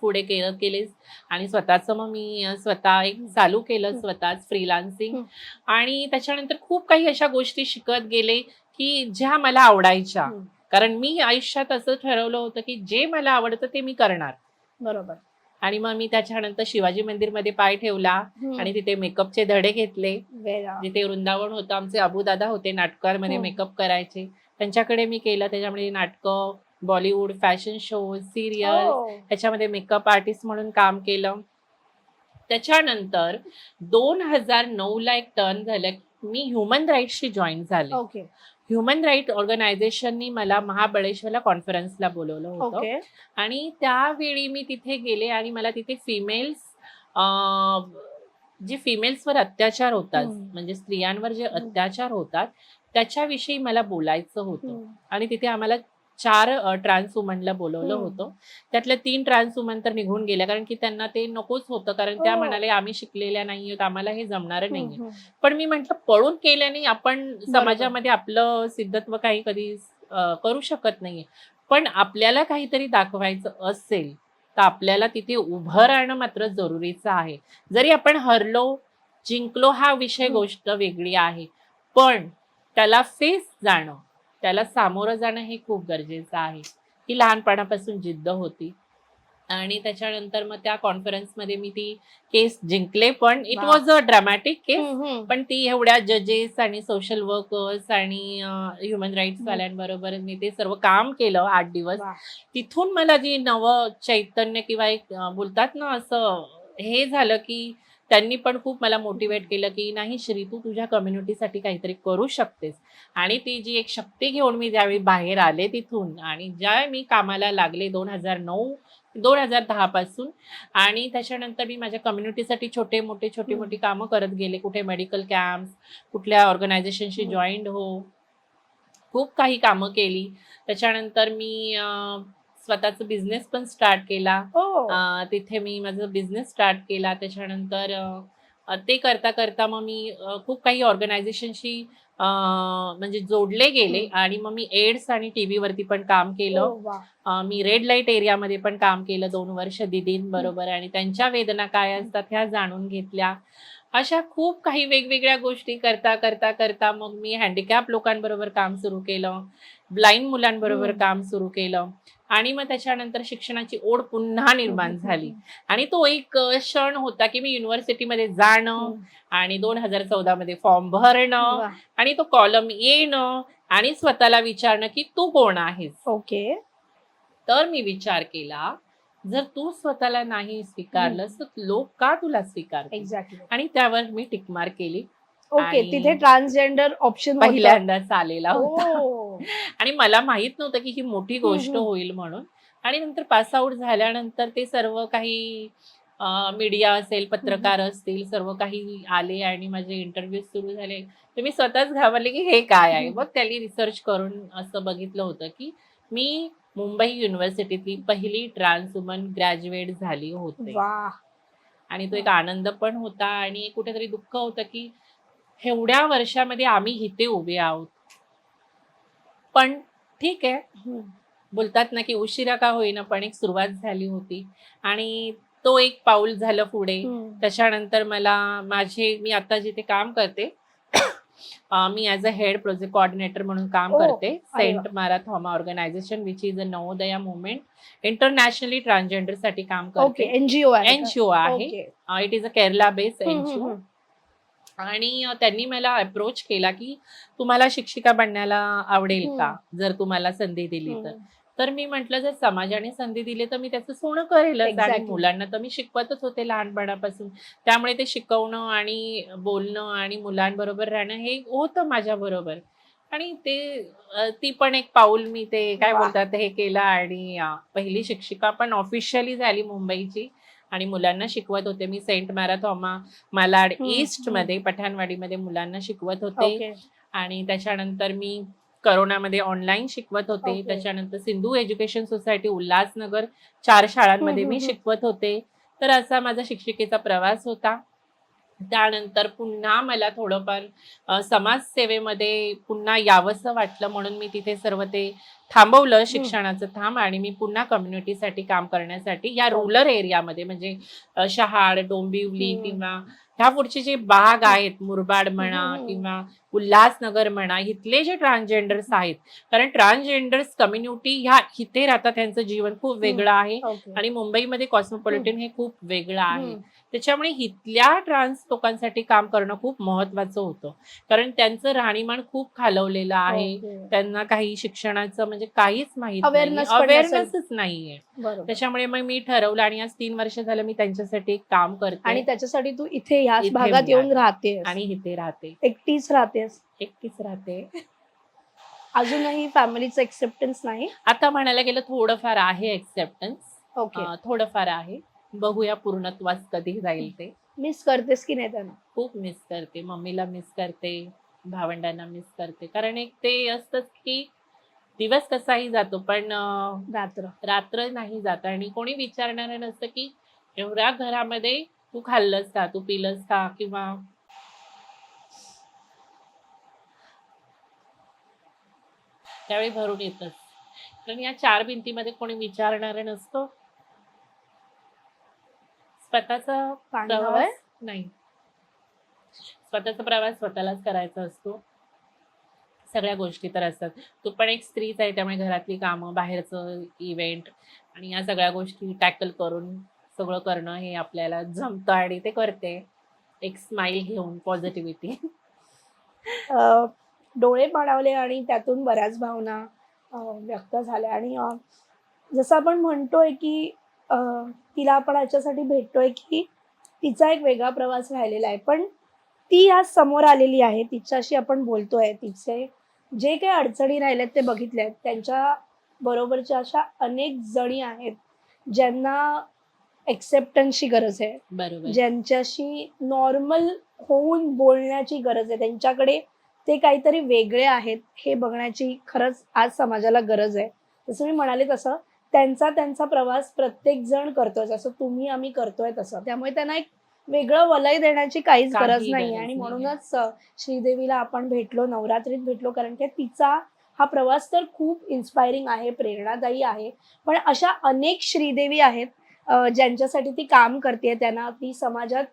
पुढे केलेच आणि स्वतःचं मग मी स्वतः एक चालू केलं, स्वतःच फ्रीलान्सिंग. आणि त्याच्यानंतर खूप काही अशा गोष्टी शिकत गेले, की ज्या मला आवडायच्या. कारण मी आयुष्यात असं ठरवलं होतं, की जे मला आवडतं ते मी करणार. बरोबर. आणि मग मी त्याच्यानंतर शिवाजी मंदिरमध्ये पाय ठेवला आणि तिथे मेकअपचे धडे घेतले. जिथे वृंदावन होतं, आमचे अबूदादा होते नाटकांमध्ये मेकअप करायचे, त्यांच्याकडे मी केलं. त्याच्यामुळे नाटकं बॉलिवूड फॅशन शो, सिरियल, हो. त्याच्यामध्ये मेकअप आर्टिस्ट म्हणून काम केलं. त्याच्यानंतर 2009 ला एक टर्न झालं, मी ह्युमन राईट्सशी जॉईन झाले. ओके. ह्युमन राईट ऑर्गनायझेशननी मला महाबळेश्वरला कॉन्फरन्सला बोलवलं होतं ओके. आणि त्यावेळी मी तिथे गेले आणि मला तिथे जे फिमेल्सवर अत्याचार होतात, म्हणजे स्त्रियांवर जे अत्याचार होतात त्याच्याविषयी मला बोलायचं होतं. आणि तिथे आम्हाला 4 ट्रान्स वुमनला बोलवलं होतं. त्यातल्या 3 ट्रान्स वुमन तर निघून गेल्या, कारण की त्यांना ते नकोच होतं, कारण त्या म्हणाले आम्ही शिकलेल्या नाहीये, आम्हाला हे जमणार नाहीये. पण मी म्हंटल पळून केल्याने आपण समाजामध्ये आपलं सिद्धत्व काही कधी करू शकत नाहीये. पण आपल्याला काहीतरी दाखवायचं असेल तर आपल्याला तिथे उभं राहणं मात्र जरुरीचं आहे. जरी आपण हरलो, जिंकलो हा विषय गोष्ट वेगळी आहे, पण त्याला फेस जाणं, त्याला सामोरं जाणं हे खूप गरजेचं आहे. ही लहानपणापासून जिद्द होती. आणि त्याच्यानंतर मग त्या कॉन्फरन्समध्ये मी ती केस जिंकले, पण इट वॉज अ ड्रामॅटिक केस. पण ती एवढ्या जजेस आणि सोशल वर्कर्स आणि ह्युमन राईट्स वाल्यांबरोबर मी ते सर्व काम केलं 8 दिवस. तिथून मला जी नव चैतन्य किंवा एक बोलतात ना असं हे झालं, की त्यांनी पण खूप मला मोटिवेट केलं, की नाही श्री, तू तुझ्या कम्युनिटीसाठी काहीतरी करू शकतेस. आणि ती जी एक शक्ती घेऊन मी ज्यावेळी बाहेर आले तिथून आणि ज्या मी कामाला लागले 2010 पासून, आणि त्याच्यानंतर मी माझ्या कम्युनिटीसाठी छोटे मोठी कामं करत गेले. कुठे मेडिकल कॅम्प्स, कुठल्या ऑर्गनायझेशनशी जॉईंड खूप काही कामं केली. त्याच्यानंतर मी स्वतःचा बिझनेस पण स्टार्ट केला. तिथे मी माझा बिझनेस स्टार्ट केला. त्याच्यानंतर ते करता करता मग मी खूप काही ऑर्गनायझेशनशी म्हणजे जोडले गेले आणि मग मी एड्स आणि टीबी वरती पण काम केलं. मी रेड लाईट एरियामध्ये पण काम केलं 2 वर्ष दीदींबरोबर आणि त्यांच्या वेदना काय असतात ह्या जाणून घेतल्या. अशा खूप काही वेगवेगळ्या गोष्टी करता करता करता मग मी हँडिकॅप लोकांबरोबर काम सुरू केलं, ब्लाइंड मुलांबरोबर काम सुरू केलं आणि मग त्याच्यानंतर शिक्षणाची ओढ पुन्हा निर्माण झाली. आणि तो एक क्षण होता, की मी युनिव्हर्सिटीमध्ये जाणं आणि 2014 मध्ये फॉर्म भरणं आणि तो कॉलम येणं आणि स्वतःला विचारणं, की तू कोण आहेस? ओके. तर मी विचार केला, जर तू स्वतःला नाही स्वीकारलंस तर लोक का तुला स्वीकारतील? एक्झॅक्टली. आणि त्यावर मी टिक मार्क केली. ओके. तिथे ट्रान्सजेंडर ऑप्शन पहिल्यांदाच आलेला होता. आणि मला माहित नव्हतं की ही मोठी गोष्ट होईल म्हणून. आणि नंतर पास आउट झाल्यानंतर ते सर्व काही मीडिया असेल, पत्रकार असतील, सर्व काही आले आणि माझे इंटरव्ह्यू सुरू झाले. तर मी स्वतःच घाबरले की हे काय आहे? मग त्यांनी रिसर्च करून असं बघितलं होतं की मी मुंबई युनिव्हर्सिटीतली पहिली ट्रान्स वुमन ग्रॅज्युएट झाली होते. आणि तो एक आनंद पण होता आणि कुठेतरी दुःख होतं की एवढ्या वर्षामध्ये आम्ही इथे उभे आहोत. पण ठीक आहे, बोलतात ना की उशिरा का होईना पण एक सुरुवात झाली होती आणि तो एक पाऊल झालं पुढे. त्याच्यानंतर मी आता जिथे काम करते मी as a head project coordinator म्हणून काम करते. Saint Mar Thoma organisation which is a Navodaya movement, internationally transgender साठी काम करते. एनजीओ आहे. It is a Kerala based NGO. आणि त्यांनी मला अप्रोच केला की तुम्हाला शिक्षिका बनण्याला आवडेल का, जर तुम्हाला संधी दिली तर. तर मी म्हटलं जर समाजाने संधी दिली तर मी त्याचं सोनं करेलच. आणि मुलांना तर मी शिकवतच होते लहानपणापासून, त्यामुळे ते शिकवणं आणि बोलणं आणि मुलांबरोबर राहणं हे होतं माझ्या बरोबर. आणि ती पण एक पाऊल मी ते काय बोलतात हे केलं आणि पहिली शिक्षिका पण ऑफिशियली झाली मुंबईची आणि मुलांना शिकवत होते. मी सेंट मारा थॉमा मालाड ईस्ट मध्ये पठाणवाडीमध्ये मुलांना शिकवत होते. आणि त्याच्यानंतर मी करोनामध्ये ऑनलाईन शिकवत होते. त्याच्यानंतर सिंधू एज्युकेशन सोसायटी उल्हासनगर 4 शाळांमध्ये मी शिकवत होते. तर असा माझा शिक्षिकेचा प्रवास होता. त्यानंतर पुन्हा मला थोडंफार समाजसेवेमध्ये पुन्हा यावंसं वाटलं, म्हणून मी तिथे सर्व ते थांबवलं शिक्षणाचं आणि मी पुन्हा कम्युनिटीसाठी काम करण्यासाठी या रुरल एरियामध्ये म्हणजे शहाड, डोंबिवली किंवा ह्या पुढचे जे भाग आहेत, मुरबाड म्हणा किंवा उल्हासनगर म्हणा, इथले जे ट्रान्सजेंडर्स आहेत, कारण ट्रान्सजेंडर्स कम्युनिटी ह्या इथे राहतात, त्यांचं जीवन खूप वेगळं आहे आणि मुंबईमध्ये कॉस्मोपॉलिटन हे खूप वेगळं आहे. त्याच्यामुळे इथल्या ट्रान्स लोकांसाठी काम करणं खूप महत्वाचं होतं, कारण त्यांचं राहणीमान खूप खालवलेलं आहे. ओके. त्यांना काही शिक्षणाचं म्हणजे काहीच माहित नाहीये, Awareness पण नसेल. अवेअरनेसच नाहीये. बरोबर. त्याच्यामुळे मग मी ठरवलं आणि आज 3 वर्ष झालं मी त्यांच्यासाठी एक काम करते आणि त्याच्यासाठी तू इथे ह्याच इथे भागात मी येऊन आले. राहतेस आणि इथे राहते, एकटीच राहतेस एकटीच राहते. अजूनही फॅमिलीचं एक्सेप्टन्स नाही आता म्हणायला गेलं थोडंफार आहे एक्सेप्टन्स, ओके थोडंफार आहे. बघूया पूर्णत्वास कधी जाईल ते. मिस करतेस की नाही त्यांना खूप मिस करते, मम्मीला मिस करते, भावंडांना मिस करते. कारण एक ते असतंच की दिवस कसाही जातो पण रात्र रात्र नाही जात आणि कोणी विचारणारं नसतं की एवढ्या घरामध्ये तू खाल्लंस का, तू पिलंस का, किंवा त्यावेळी भरून येतच. कारण या 4 भिंतीमध्ये कोणी विचारणारं नसतं. स्वतःचा पाणी प्रवास हवंय नाही, स्वतःचा प्रवास स्वतःलाच करायचा असतो. सगळ्या गोष्टी तर असतात. तू पण एक स्त्रीच आहे, त्यामुळे घरातली कामं, बाहेरचं इव्हेंट आणि या सगळ्या गोष्टी टॅकल करून सगळं करणं हे आपल्याला जमतं आणि ते करते. एक स्माईल घेऊन, पॉझिटिव्हिटी. अ, डोळे पाणावले आणि त्यातून बऱ्याच भावना व्यक्त झाल्या आणि जसं आपण म्हणतोय की अ, तिला आपण याच्यासाठी भेटतोय की तिचा एक वेगळा प्रवास राहिलेला आहे पण ती आज समोर आलेली आहे तिच्याशी आपण बोलतोय तिचे जे काही अडचणी राहिल्यात ते बघितले आहेत त्यांच्या बरोबरच्या अशा अनेक जणी आहेत ज्यांना एक्सेप्टन्सची गरज आहे बरोबर. ज्यांच्याशी नॉर्मल होऊन बोलण्याची गरज आहे त्यांच्याकडे ते काहीतरी वेगळे आहेत हे बघण्याची खरंच आज समाजाला गरज आहे जसं मी म्हणाले तसं त्यांचा त्यांचा प्रवास प्रत्येक जण करतोय जसं तुम्ही आम्ही करतोय तसं त्यामुळे त्यांना एक वेगळं वलय देण्याची काहीच गरज काही नाही गरज आणि नाहीये. म्हणूनच श्रीदेवीला आपण भेटलो नवरात्रीत भेटलो कारण की तिचा हा प्रवास तर खूप इन्स्पायरिंग आहे प्रेरणादायी आहे पण अशा अनेक श्रीदेवी आहेत ज्यांच्यासाठी ती काम करते त्यांना ती समाजात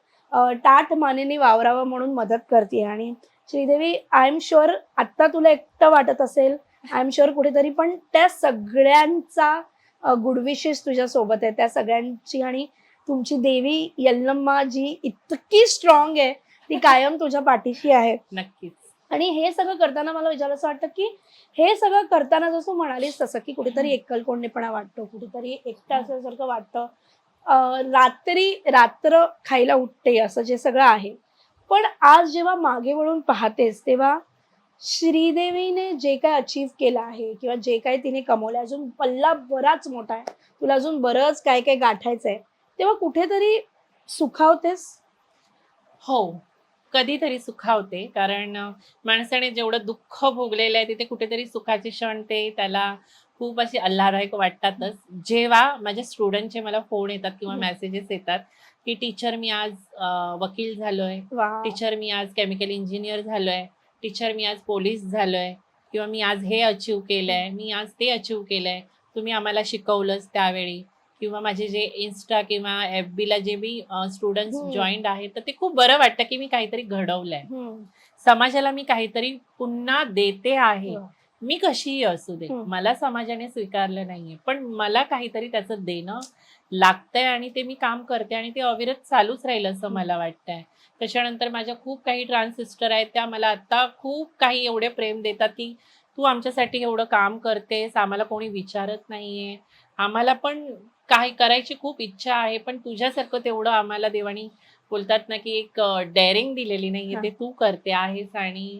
टाट मानेने वावरावं म्हणून मदत करते आणि श्रीदेवी आय एम शुअर आत्ता तुला एकटं वाटत असेल आय एम शुअर कुठेतरी पण त्या सगळ्यांचा गुड विशेस तुझ्या सोबत आहे त्या सगळ्यांची आणि तुमची देवी यल्लम्मा जी इतकी स्ट्रॉंग आहे ती कायम तुझ्या पाठीशी आहे नक्कीच. आणि हे सगळं करताना मला विचारायचं वाटतं की हे सगळं करताना जसं म्हणालीस तसं की कुठेतरी एकलकोंडेपणा वाटतो कुठेतरी एकटं असल्यासारखं वाटतं रात्र खायला उठते असं जे सगळं आहे पण आज जेव्हा मागे वळून पाहतेस तेव्हा श्रीदेवीने जे काय अचीव केलं आहे किंवा जे काय तिने कमवलं अजून पल्ला बराच मोठा आहे तुला अजून बरंच काय काय गाठायचं आहे तेव्हा कुठेतरी सुखावतेस हो, कधीतरी सुखावते. कारण माणसाने जेवढं दुःख भोगलेलं आहे, तिथे कुठेतरी सुखाचे क्षण ते त्याला खूप असे आल्हाददायक वाटतातच. जेव्हा माझ्या स्टुडंटचे मला फोन येतात किंवा हम्म. मेसेजेस येतात, की टीचर मी आज वकील झालोय, वा टीचर मी आज केमिकल इंजिनियर झालोय, टीचर मी आज पोलीस झालोय किंवा मी आज हे अचीव्ह केलंय, मी आज ते अचीव्ह केलंय. तुम्ही आम्हाला शिकवलंच त्यावेळी. किंवा माझे जे इन्स्टा किंवा FBला जे मी स्टुडंट्स जॉईंड आहेत, तर ते खूप बरं वाटतं, की मी काहीतरी घडवलंय. समाजाला मी काहीतरी पुन्हा देते आहे. मी कशीही असू दे. मला समाजाने स्वीकारलं नाहीये. पण मला काहीतरी त्याचं देणं लागतंय आणि ते मी काम करते आणि ते अविरत चालूच राहील असं मला वाटतंय. त्याच्यानंतर माझ्या खूप काही ट्रान्स सिस्टर आहेत, त्या मला आता खूप काही एवढे प्रेम देतात, की "तू आमच्यासाठी एवढं काम करतेस, आम्हाला कोणी विचारत नाहीये. आम्हाला पण काही करायची खूप इच्छा आहे, पण तुझ्यासारखं तेवढं आम्हाला देवानी बोलतात ना, की एक डेअरिंग दिलेली नाहीये. ते तू करते आहेस आणि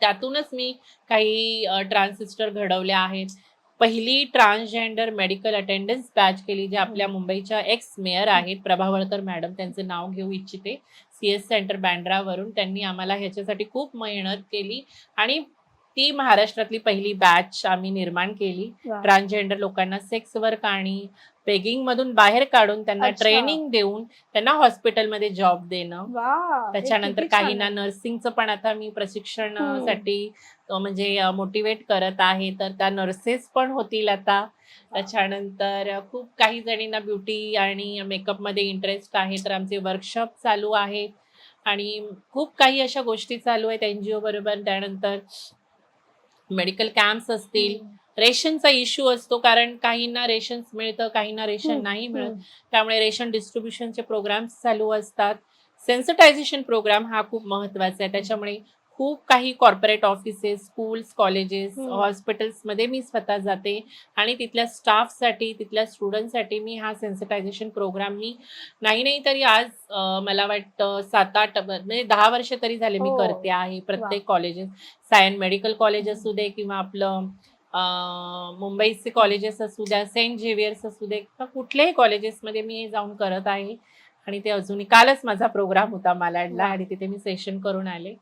त्यातूनच मी काही ट्रान्सिस्टर घडवल्या आहेत. पहिली ट्रान्सजेंडर मेडिकल अटेंडन्स बॅच केली, जे आपल्या मुंबईच्या एक्स मेयर आहेत प्रभावळकर मॅडम, त्यांचं नाव घेऊ इच्छिते. CS सेंटर बँड्रावरून त्यांनी आम्हाला ह्याच्यासाठी खूप मेहनत केली आणि ती महाराष्ट्रातली पहिली बॅच आम्ही निर्माण केली. वा. ट्रान्सजेंडर लोकांना सेक्स वर्क आणि पेगिंग मधून बाहेर काढून त्यांना अच्छा. ट्रेनिंग देऊन त्यांना हॉस्पिटलमध्ये जॉब देणं. वा हे त्याच्यानंतर किती छान काहींना आहे. नर्सिंगचं पण आता मी प्रशिक्षणासाठी म्हणजे मोटिवेट करत आहे. तर त्या नर्सेस पण होतील आता. त्याच्यानंतर खूप काही जणींना ब्युटी आणि मेकअपमध्ये इंटरेस्ट आहे. तर आमचे वर्कशॉप चालू आहेत आणि खूप काही अशा गोष्टी चालू आहेत NGO बरोबर. त्यानंतर मेडिकल कॅम्प्स असतील. रेशनचा इश्यू असतो, कारण काहींना रेशन मिळतं, काहींना रेशन नाही मिळत. त्यामुळे रेशन डिस्ट्रीब्युशनचे प्रोग्राम्स चालू असतात. सेन्सिटायझेशन प्रोग्राम हा खूप महत्वाचा आहे. त्याच्यामुळे खूप काही कॉर्पोरेट ऑफिसेस, स्कूल्स, कॉलेजेस, हॉस्पिटल्समध्ये मी स्वतः जाते आणि तिथल्या स्टाफसाठी, तिथल्या स्टुडंटसाठी मी हा सेन्सिटायझेशन प्रोग्राम मी नाही तरी आज मला वाटतं 7-8 म्हणजे 10 वर्ष तरी झाले मी करते आहे. प्रत्येक कॉलेजेस, सायन मेडिकल कॉलेज असू दे किंवा आपलं मुंबईचे कॉलेजेस असू द्या, सेंट झेवियर्स असू दे, किंवा कुठल्याही कॉलेजेसमध्ये मी जाऊन करत आहे. आणि ते अजूनही कालच माझा प्रोग्राम होता मालाडला आणि तिथे मी सेशन करून आले.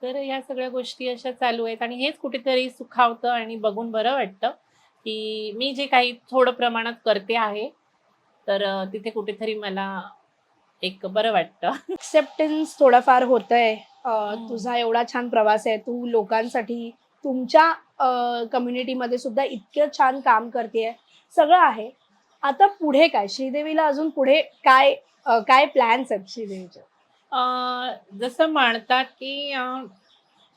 तर ह्या सगळ्या गोष्टी अशा चालू आहेत आणि हेच कुठेतरी सुखावतं आणि बघून बरं वाटतं, की मी जे काही थोडं प्रमाणात करते आहे, तर तिथे कुठेतरी मला एक बरं वाटतं. एक्सेप्टन्स थोडंफार होतंय. तुझा एवढा छान प्रवास आहे. तू लोकांसाठी तुमच्या कम्युनिटीमध्ये सुद्धा इतकं छान काम करतेय. सगळं आहे. आता पुढे काय? श्रीदेवीला अजून पुढे काय प्लॅन्स आहेत श्रीदेवीचे? जसं म्हणतात,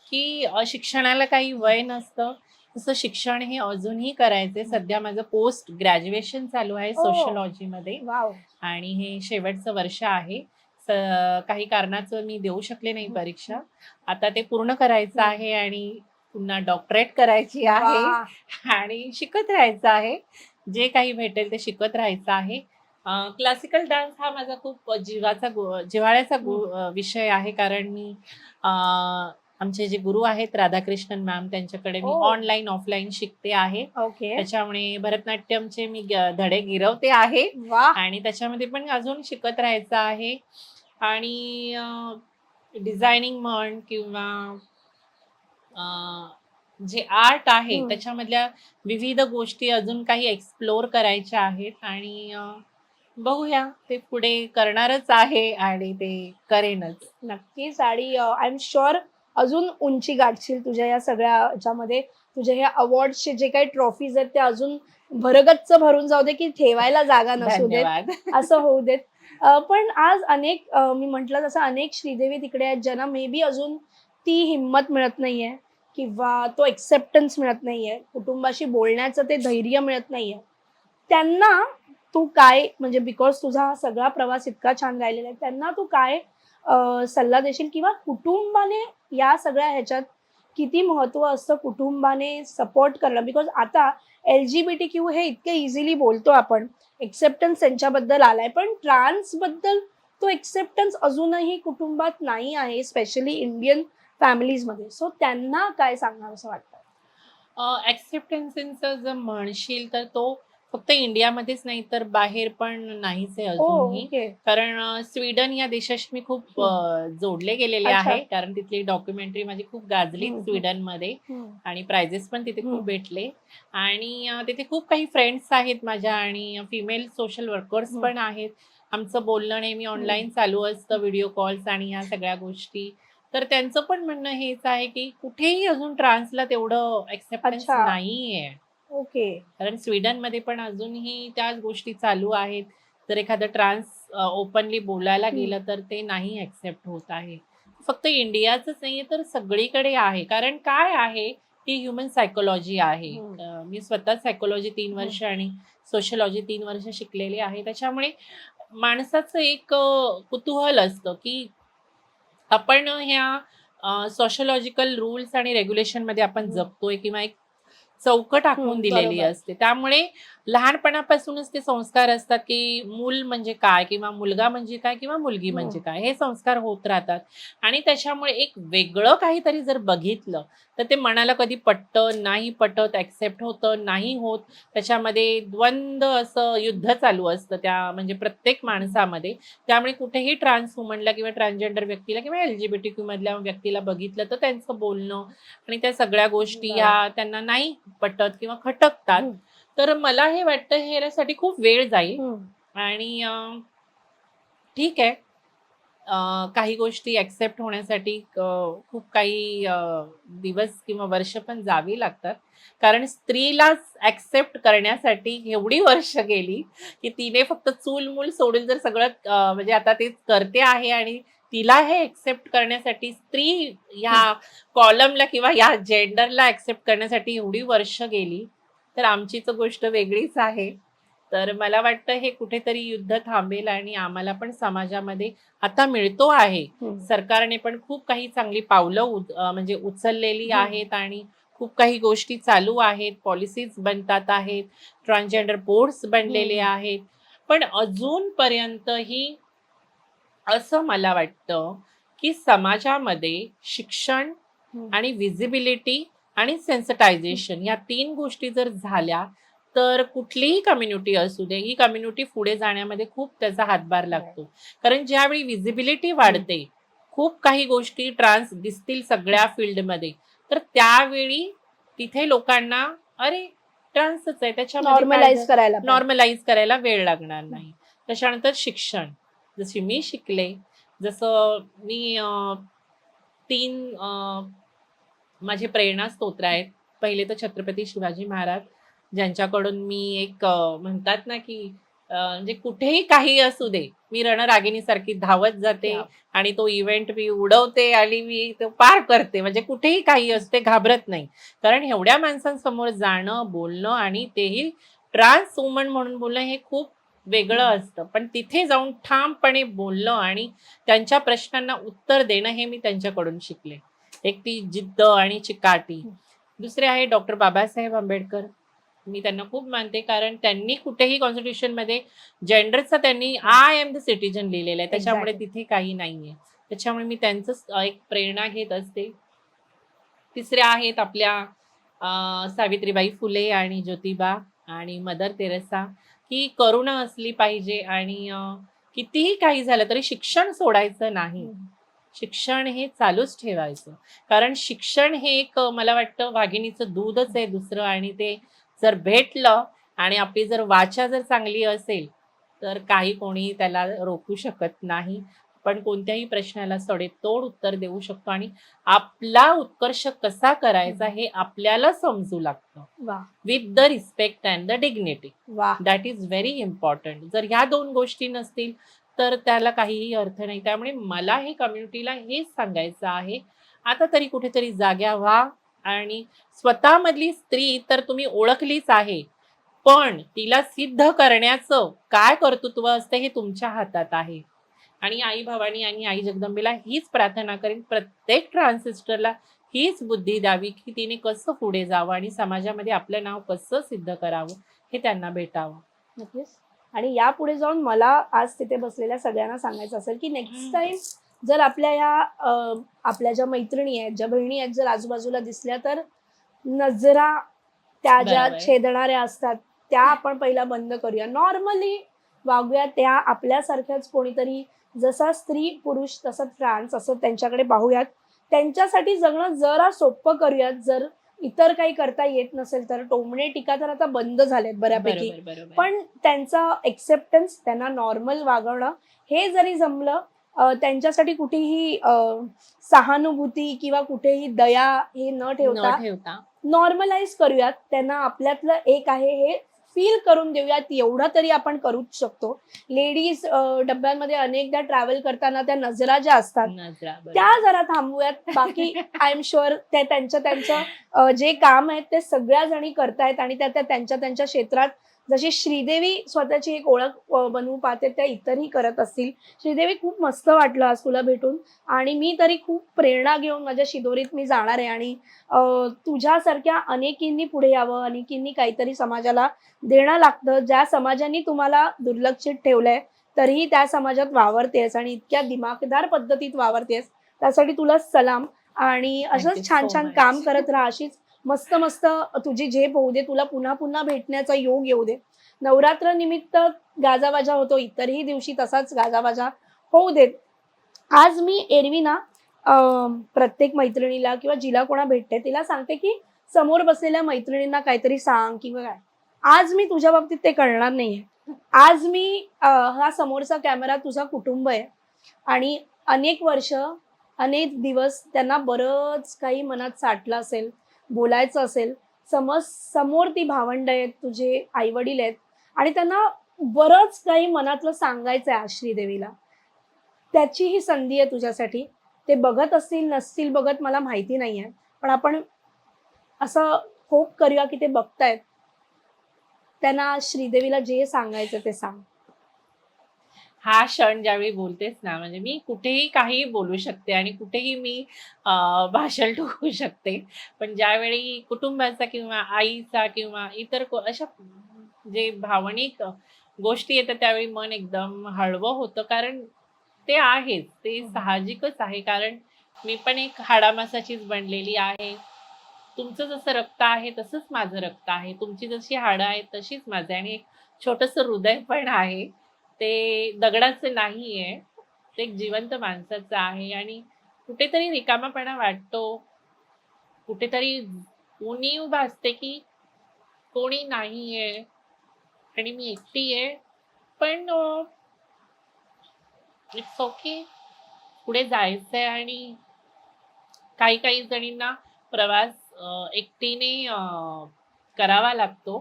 की शिक्षणाला काही वय नसतं, तसं शिक्षण हे अजूनही करायचंय. सध्या माझं पोस्ट ग्रॅज्युएशन चालू आहे ओह! सोशिओलॉजीमध्ये वॉव! आणि हे शेवटचं वर्ष आहे. काही कारणाचं मी देऊ शकले नाही परीक्षा. आता ते पूर्ण करायचं आहे आणि पुन्हा डॉक्टरेट करायची आहे वाह! आणि शिकत राहायचं आहे. जे काही भेटेल ते शिकत राहायचं आहे. क्लासिकल डान्स हा माझा खूप जिव्हाळ्याचा विषय आहे, कारण मी आमचे जे गुरु आहेत राधाकृष्णन मॅम, त्यांच्याकडे मी ऑनलाईन ऑफलाईन शिकते आहे. ओके. त्याच्यामुळे भरतनाट्यमचे मी धडे गिरवते आहे वाह! आणि त्याच्यामध्ये पण अजून शिकत राहायचं आहे. आणि डिझायनिंग म्हण किंवा जे आर्ट आहे त्याच्यामधल्या विविध गोष्टी अजून काही एक्सप्लोर करायच्या आहेत आणि बघूया, ते पुढे करणारच आहे आणि ते करेनच. नक्कीच. आणि आय एम शुअर अजून उंची गाठशील तुझ्या या सगळ्या ह्याच्यामध्ये. तुझ्या ह्या अवॉर्ड्सचे जे काही ट्रॉफीज आहेत ते अजून भरगच्च भरून जाऊ दे, की ठेवायला जागा नसू देत. धन्यवाद. असं होऊ देत. पण आज अनेक मी म्हटलं तसं अनेक श्रीदेवी तिकडे आहेत ज्यांना मे बी अजून ती हिंमत मिळत नाहीये किंवा तो एक्सेप्टन्स मिळत नाहीये. कुटुंबाशी बोलण्याचं ते धैर्य मिळत नाहीये. त्यांना तू काय म्हणजे बिकॉज तुझा हा सगळा प्रवास इतका छान राहिलेला आहे, त्यांना तू काय सल्ला देशील किंवा कुटुंबाने या सगळ्या ह्याच्यात किती महत्व असतं कुटुंबाने सपोर्ट करणं? बिकॉज आता LGBTQ हे इतके इझिली बोलतो आपण, एक्सेप्टन्स त्यांच्याबद्दल आलाय, पण ट्रान्सबद्दल तो एक्सेप्टन्स अजूनही कुटुंबात नाही आहे, स्पेशली इंडियन फॅमिलीजमध्ये. सो त्यांना काय सांगणार असं वाटतं? ॲक्सेप्टन्सचं जर म्हणशील तर तो फक्त इंडियामध्येच नाही तर बाहेर पण नाहीच आहे ओ, अजूनही. ओके. कारण स्वीडन या देशाशी मी खूप जोडले गेलेले अच्छा. आहे, कारण तिथली डॉक्युमेंटरी माझी खूप गाजली स्वीडनमध्ये आणि प्राइजेस पण तिथे खूप भेटले. आणि तिथे खूप काही फ्रेंड्स आहेत माझ्या आणि फिमेल सोशल वर्कर्स पण आहेत. आमचं बोलणं नेहमी ऑनलाईन चालू असतं, व्हिडिओ कॉल्स आणि ह्या सगळ्या गोष्टी. तर त्यांचं पण म्हणणं हेच आहे, की कुठेही अजून ट्रान्सला तेवढं एक्सेप्टन्स अच्छा. नाहीये. ओके. कारण स्वीडनमध्ये पण अजूनही त्याच गोष्टी चालू आहेत. जर एखादं ट्रान्स ओपनली बोलायला गेलं तर ते नाही एक्सेप्ट होत आहे. फक्त इंडियाचंच नाहीये तर सगळीकडे आहे. कारण काय आहे, ही ह्युमन सायकॉलॉजी आहे. मी स्वतः सायकॉलॉजी 3 वर्ष आणि सोशिओलॉजी 3 वर्ष शिकलेली आहे. त्याच्यामुळे माणसाचं एक कुतूहल असतं, की आपण ह्या सोशिओलॉजिकल रूल्स आणि रेग्युलेशनमध्ये आपण जगतोय किंवा एक चौकट आखून दिलेली बरोबर. असते. त्यामुळे लहानपणापासूनच ते संस्कार असतात, की मूल म्हणजे काय किंवा मुलगा म्हणजे काय किंवा मुलगी म्हणजे काय, हे संस्कार होत राहतात. आणि त्याच्यामुळे एक वेगळं काहीतरी जर बघितलं, तर ते मनाला कधी पटतं, नाही पटत, एक्सेप्ट होतं, नाही होत. त्याच्यामध्ये द्वंद्व असं युद्ध चालू असतं त्या म्हणजे प्रत्येक माणसामध्ये. त्यामुळे कुठेही ट्रान्स वुमनला किंवा ट्रान्सजेंडर व्यक्तीला किंवा LGBTQ मधल्या व्यक्तीला बघितलं, तर त्यांचं बोलणं आणि त्या सगळ्या गोष्टी ह्या त्यांना नाही पटत किंवा खटकतात. तर मला हे वाटतं हे यासाठी खूप वेळ जाईल आणि ठीक आहे. काही गोष्टी एक्सेप्ट होण्यासाठी खूप काही दिवस किंवा वर्ष पण जावी लागतात. कारण स्त्रीलाच एक्सेप्ट करण्यासाठी एवढी वर्ष गेली, की तिने फक्त चूल-मूल सोडून जर सगळं म्हणजे आता ते करते आहे आणि तिला हे एक्सेप्ट करण्यासाठी स्त्री ह्या कॉलमला किंवा ह्या जेंडरला एक्सेप्ट करण्यासाठी एवढी वर्ष गेली. तर आमची तर गोष्ट वेगळीच आहे. तर मला वाटतं हे कुठेतरी युद्ध थांबेल आणि आम्हाला पण समाजामध्ये आता मिळतो आहे. सरकारने पण खूप काही चांगली पावलं म्हणजे उचललेली आहेत आणि खूप काही गोष्टी चालू आहेत, पॉलिसीज बनतात आहेत, ट्रान्सजेंडर बोर्ड्स बनलेले आहेत. पण अजूनपर्यंतही असं मला वाटतं, की समाजामध्ये शिक्षण आणि व्हिजिबिलिटी आणि सेन्सिटायझेशन या 3 गोष्टी जर झाल्या, तर कुठलीही कम्युनिटी असू दे, ही कम्युनिटी पुढे जाण्यामध्ये खूप त्याचा हातभार लागतो. कारण ज्यावेळी व्हिजिबिलिटी वाढते, खूप काही गोष्टी ट्रान्स दिसतील सगळ्या फील्डमध्ये, तर त्यावेळी तिथे लोकांना अरे ट्रान्सच आहे त्याच्यामध्ये नॉर्मलाइज करायला नॉर्मलाइज करायला वेळ लागणार नाही. त्याच्यानंतर शिक्षण. जशी मी शिकले, जसं मी 3 माझे प्रेरणास्तोत्र आहेत. पहिले तर छत्रपती शिवाजी महाराज, ज्यांच्याकडून मी एक म्हणतात ना, की म्हणजे कुठेही काही असू दे, मी रणरागिणीसारखी धावत जाते आणि तो इव्हेंट मी उडवते आणि मी तो पार करते. म्हणजे कुठेही काही असू दे, घाबरत नाही. कारण एवढ्या माणसांसमोर जाणं, बोलणं आणि तेही ट्रान्स वुमन म्हणून बोलणं हे खूप वेगळं असतं. पण तिथे जाऊन ठामपणे बोलणं आणि त्यांच्या प्रश्नांना उत्तर देणं हे मी त्यांच्याकडून शिकले. एक ती जिद्द आणि चिकाटी. दुसरे आहे डॉक्टर बाबासाहेब आंबेडकर. मी त्यांना खूप मानते कारण त्यांनी कुठेही कॉन्स्टिट्यूशनमध्ये जेंडरचा त्यांनी आय एम द सिटिझन लिहिलेलं आहे. त्याच्यामुळे तिथे काही नाहीये. त्याच्यामुळे मी त्यांचंच एक प्रेरणा घेत असते. तिसऱ्या आहेत आपल्या सावित्रीबाई फुले आणि ज्योतिबा आणि मदर तेरेसा, की करुणा असली पाहिजे आणि कितीही काही झालं तरी शिक्षण सोडायचं नाही. शिक्षण हे चालूच ठेवायचं. कारण शिक्षण हे एक मला वाटतं वाघिणीचं दूधच आहे दुसरं आणि ते जर भेटलं आणि आपली जर वाचा जर चांगली असेल, तर काही कोणी त्याला रोखू शकत नाही. पण कोणत्याही प्रश्नाला सडेतोड उत्तर देऊ शकतो आणि आपला उत्कर्ष कसा करायचा हे आपल्याला समजू लागतं. With the respect and the dignity. That is very important. जर ह्या 2 गोष्टी नसतील तर त्याला काहीही अर्थ नाही. त्यामुळे मला हे कम्युनिटीला हेच सांगायचं आहे, आता तरी कुठेतरी जाग्या व्हा आणि स्वतःमधली स्त्री तर तुम्ही ओळखलीच आहे, पण तिला सिद्ध करण्याचं काय कर्तृत्व असतं हे तुमच्या हातात आहे. आणि आई भवानी आणि आई जगदंबेला हीच प्रार्थना करेन, प्रत्येक ट्रान्सिस्टरला हीच बुद्धी द्यावी, की तिने कसं पुढे जावं आणि समाजामध्ये आपलं नाव कसं सिद्ध करावं हे त्यांना भेटावं. नक्कीच. आणि यापुढे जाऊन मला आज तिथे बसलेल्या सगळ्यांना सांगायचं असेल, की नेक्स्ट टाइम जर आपल्या आपल्या ज्या मैत्रिणी आहेत, ज्या बहिणी आहेत, जर आजूबाजूला दिसल्या तर नजरा त्या ज्या छेदणाऱ्या असतात त्या आपण पहिला बंद करूया. नॉर्मली वागूया. त्या आपल्यासारख्याच कोणीतरी, जसा स्त्री पुरुष तसं ट्रान्स असं त्यांच्याकडे पाहूयात. त्यांच्यासाठी जगणं जरा सोपं करूयात. जर इतर काही करता येत नसेल तर टोमणे टीका तर आता बंद झालेत बऱ्यापैकी. पण त्यांचा एक्सेप्टन्स, त्यांना नॉर्मल वागवणं हे जरी जमलं, त्यांच्यासाठी कुठेही सहानुभूती किंवा कुठेही दया हे न ठेवता नॉर्मलाइज करूयात. त्यांना आपल्यातलं एक आहे हे फील करून देऊयात. एवढं तरी आपण करूच शकतो. लेडीज डब्यांमध्ये अनेकदा ट्रॅव्हल करताना त्या नजरा ज्या असतात त्या जरा थांबवूयात. बाकी आय एम शुअर ते त्यांचं जे काम आहे ते सगळ्या जणी करतायत आणि त्या त्यांच्या त्यांच्या क्षेत्रात जशी श्रीदेवी स्वतःची एक ओळख बनवू पाहते त्या इतरही करत असतील. श्रीदेवी, खूप मस्त वाटलं आज तुला भेटून आणि मी तरी खूप प्रेरणा घेऊन माझ्या शिदोरीत मी जाणार आहे आणि तुझ्यासारख्या अनेकींनी पुढे यावं, अनेकींनी काहीतरी समाजाला देणं लागतं. ज्या समाजाने तुम्हाला दुर्लक्षित ठेवलंय तरीही त्या समाजात वावरतेस आणि इतक्या दिमागदार पद्धतीत वावरतेस, त्यासाठी तुला सलाम. आणि असंच छान छान काम करत राहा. अशीच मस्त मस्त तुझी झेप होऊ दे. तुला पुन्हा पुन्हा भेटण्याचा योग येऊ दे. नवरात्र निमित्त गाजावाजा होतो, इतरही दिवशी तसाच गाजावाजा होऊ देत. आज मी एरवी ना प्रत्येक मैत्रिणीला किंवा जिला कोणा भेटते तिला सांगते, की समोर बसलेल्या मैत्रिणींना काहीतरी सांग किंवा काय. आज मी तुझ्या बाबतीत ते करणार नाहीये. आज मी हा समोरचा कॅमेरा तुझा कुटुंब आहे आणि अनेक वर्ष, अनेक दिवस त्यांना बरंच काही मनात साठलं असेल, बोलायचं असेल. समोर ती भावंड आहेत, तुझे आई वडील आहेत आणि त्यांना बरंच काही मनातलं सांगायचं आहे आज श्रीदेवीला. त्याची ही संधी आहे तुझ्यासाठी. ते बघत असतील नसतील बघत मला माहिती नाहीये, पण आपण असं होप करूया की ते बघतायत त्यांना श्रीदेवीला जे सांगायचं ते सांग. हा क्षण ज्यावेळी बोलतेस ना, म्हणजे मी कुठेही काहीही बोलू शकते आणि कुठेही मी भाषण ठोकू शकते. पण ज्यावेळी कुटुंबाचा किंवा आईचा किंवा इतर अशा जे भावनिक गोष्टी येतात त्यावेळी मन एकदम हळवं होतं. कारण ते आहेच. ते साहजिकच आहे. कारण मी पण एक हाडामासाचीच बनलेली आहे. तुमचं जसं रक्त आहे तसंच माझं रक्त आहे. तुमची जशी हाडं आहेत तशीच माझं आहे आणि एक छोटंसं हृदय पण आहे. ते दगडाचं नाहीये. ते एक जिवंत माणसाचं आहे आणि कुठेतरी रिकामापणा वाटतो. कुठेतरी उणीव भासते, की कोणी नाहीये आणि मी एकटी आहे. पण इट्स ओके. पुढे जायचंय आणि काही जणींना प्रवास एकटीने करावा लागतो.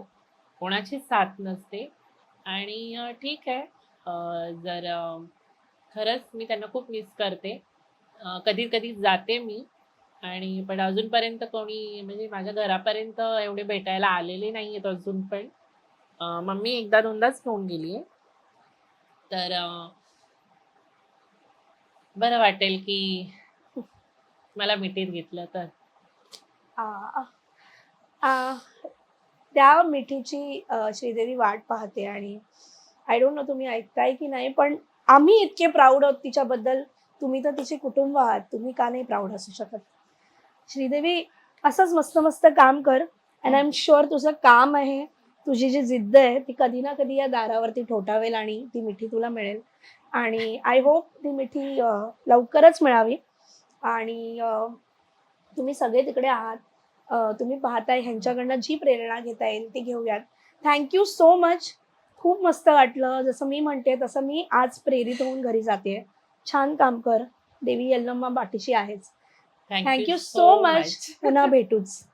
कोणाची साथ नसते आणि ठीक आहे. जर खरंच मी त्यांना खूप मिस करते. कधी-कधी जाते मी आणि पण अजूनपर्यंत कोणी म्हणजे माझ्या घरापर्यंत एवढे भेटायला आलेले नाहीयेत अजून पण. मम्मी एकदा दोनदाच घेऊन गेली आहे. तर बरं वाटेल की मला मिठीत घेतलं तर. आ, आ, त्या मिठीची श्रीदेवी वाट पाहते आणि आय डोंट नो तुम्ही ऐकताय की नाही, पण आम्ही इतके प्राऊड आहोत तिच्याबद्दल. तुम्ही तर तिचे कुटुंब आहात, तुम्ही का नाही प्राऊड असू शकत? श्रीदेवी, असंच मस्त मस्त काम कर अँड आय एम शुअर तुझं काम आहे, तुझी जी जिद्द आहे ती कधी ना कधी या दारावरती ठोठावेल आणि ती मिठी तुला मिळेल. आणि आय होप ती मिठी लवकरच मिळावी. आणि तुम्ही सगळे तिकडे आहात. तुम्ही पाहताय ह्यांच्याकडनं जी प्रेरणा घेता येईल ती घेऊयात. Thank so much. खूप मस्त वाटलं. जसं मी म्हणते तसं मी आज प्रेरित होऊन घरी जाते. छान काम कर. देवी यल्लम्मा पाठीशी आहेच. Thank thank you you so so much. Much. पुन्हा भेटूच.